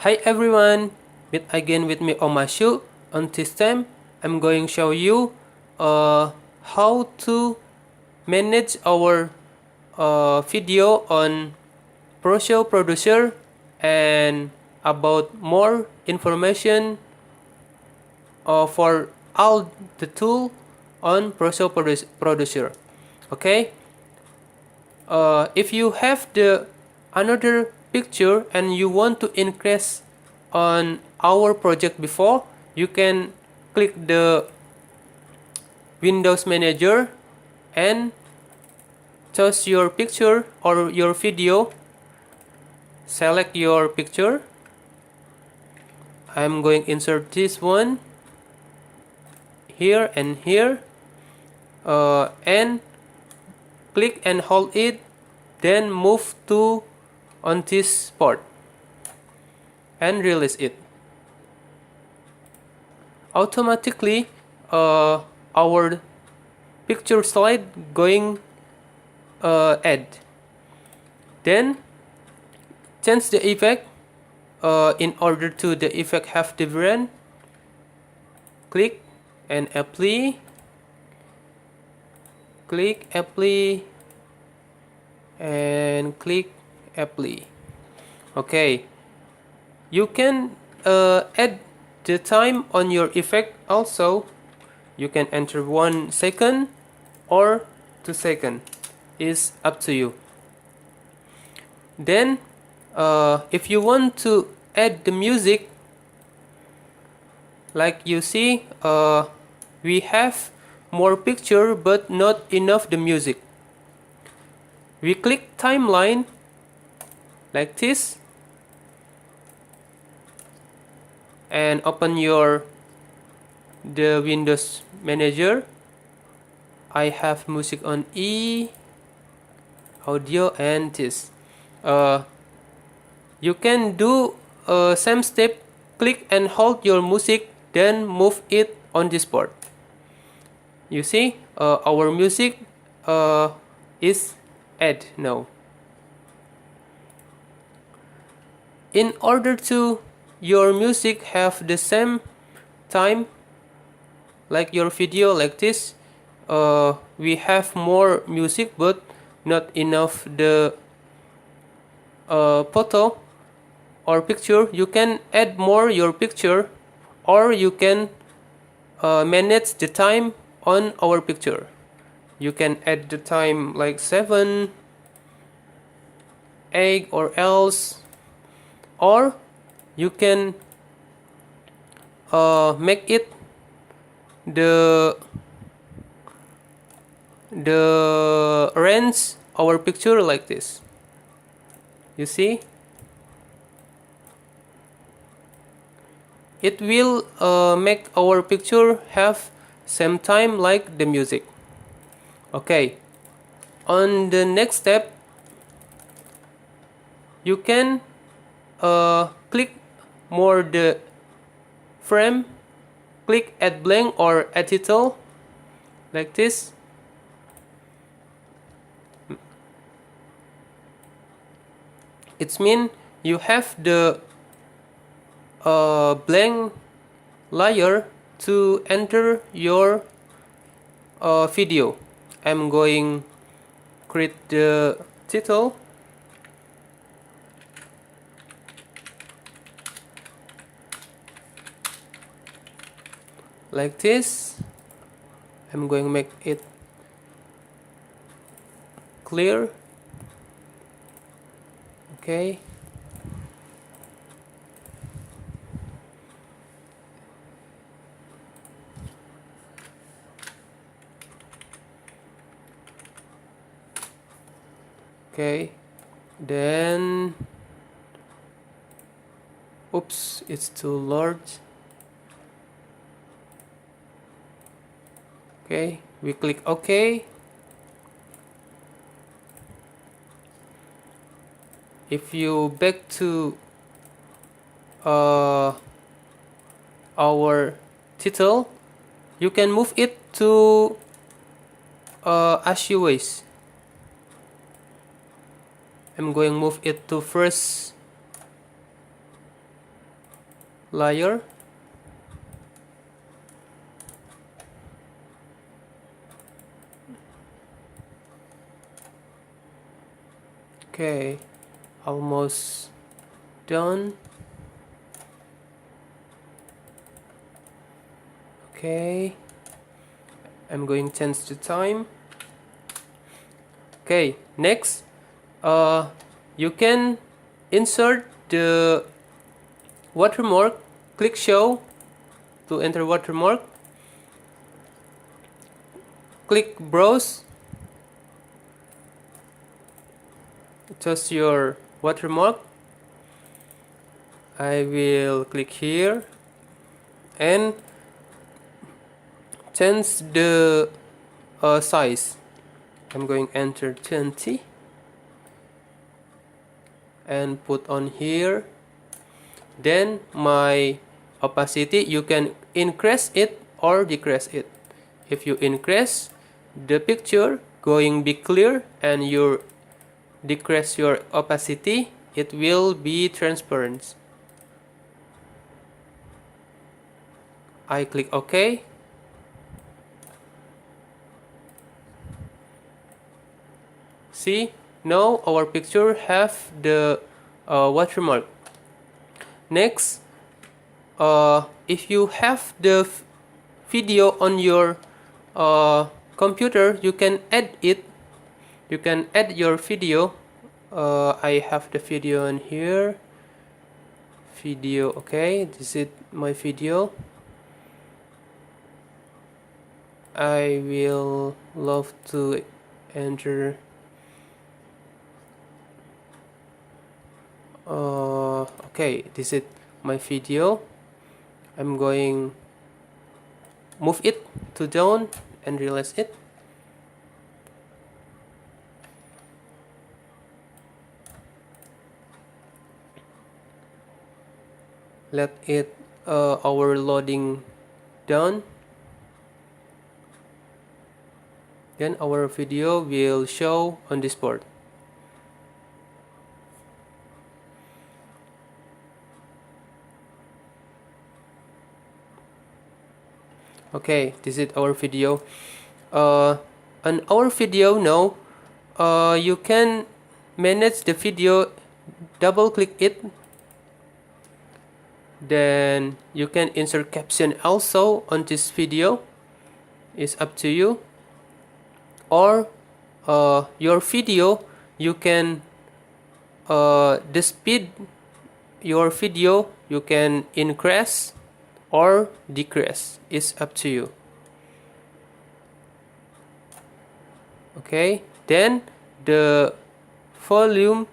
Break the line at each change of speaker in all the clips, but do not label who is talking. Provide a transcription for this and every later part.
Hi everyone, meet again with me Omashu. On this time, I'm going to show you how to manage our video on Proshow Producer and about more information for all the tool on Proshow Producer. Okay, if you have the another picture and you want to increase on our project before, you can click the Windows Manager and choose your picture or your video. Select your picture. I'm going to insert this one here and here, and click and hold it, then move to on this spot and release it. Automatically our picture slide going add. Then change the effect in order to the effect have different. Click and apply. Click apply and click apply. Okay, you can add the time on your effect also. You can enter 1 second or 2 seconds, is up to you. Then if you want to add the music, like you see, we have more picture but not enough the music. We click timeline like this and open the Windows Manager. I have music on E, audio, and this. You can do same step. Click and hold your music, then move it on this board. You see, our music is add now. In order to your music have the same time like your video like this, we have more music but not enough the photo or picture. You can add more your picture, or you can manage the time on our picture. You can add the time like 7, 8 or else, or you can make it the range our picture like this. You see, it will make our picture have same time like the music. Okay, on the next step, you can click more the frame, click add blank or add title like this. It means you have the blank layer to enter your video. I'm going create the title like this. I'm going to make it clear. Okay. Okay, then oops, it's too large. Okay, we click OK. If you back to our title, you can move it to as you wish. I'm going to move it to first layer. Okay, almost done. Okay, I'm going to change the time. Okay, next, you can insert the watermark. Click show to enter watermark. Click browse. Choose your watermark. I will click here and change the size. I'm going to enter 20 and put on here. Then my opacity, you can increase it or decrease it. If you increase the picture, going be clear, and you decrease your opacity, it will be transparent. I click OK. See, now our picture have the watermark. Next, if you have the video on your computer, you can add it. You can add your video. I have the video in here. Video, okay, this is my video. I will love to enter. Okay, this is my video. I'm going move it to down and release it. Let it our loading done. Then our video will show on this board. Okay, this is our video. On our video now, you can manage the video. Double click it. Then you can insert caption also on this video. It's up to you. Or your video, you can the speed your video you can increase or decrease. It's up to you. Okay, then the volume,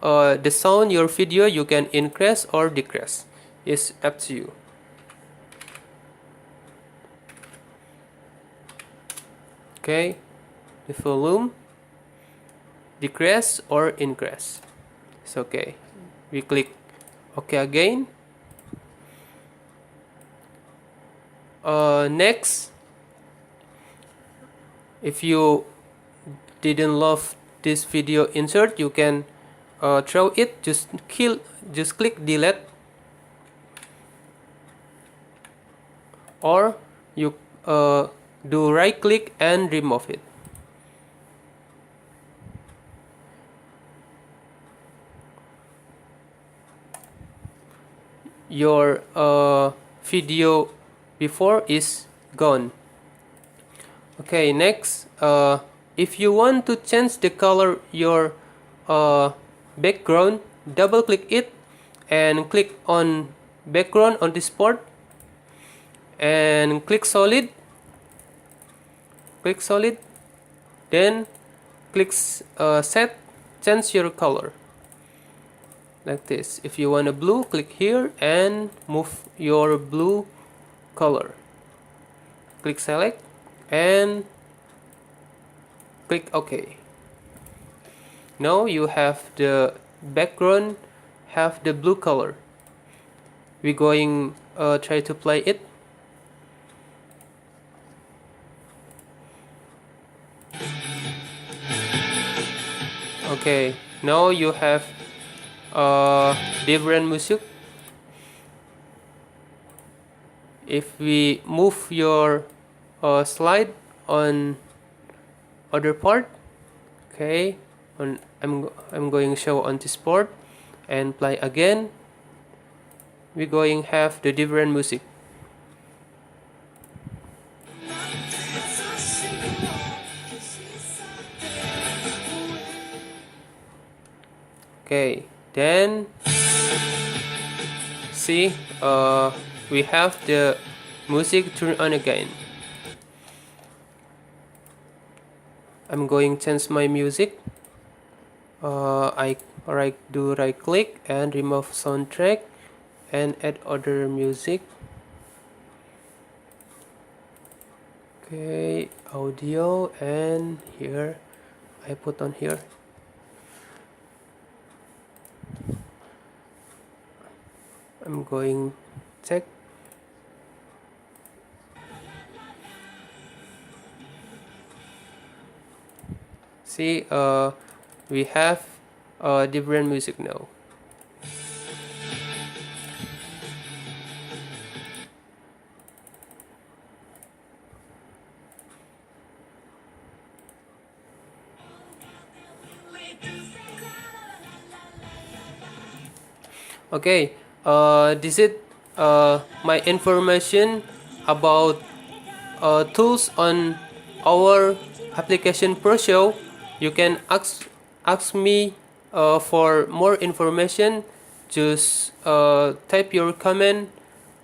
the sound your video you can increase or decrease. It's up to you. Okay, the volume decrease or increase. It's okay. We click OK again. Next, if you didn't love this video insert, you can throw it. Just click delete, or you do right click and remove it. Your video before is gone. Okay, next, if you want to change the color your background, double click it and click on background on this part and click solid. Click solid, then click set, change your color like this. If you want a blue, click here and move your blue color. Click select and click OK. Now you have the background have the blue color. We're going try to play it. Okay, now you have different music. if we move your slide on other part, okay, I'm going to show on this part and play again, we're going to have the different music. Okay, then see, we have the music turn on again. I'm going to change my music. I do right click and remove soundtrack and add other music. Okay, audio, and here I put on here. I'm going check. See, we have different music now. Okay, this is my information about tools on our application Proshow. You can ask me for more information. Just type your comment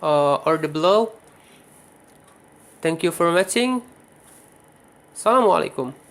or the below. Thank you for watching. Assalamualaikum.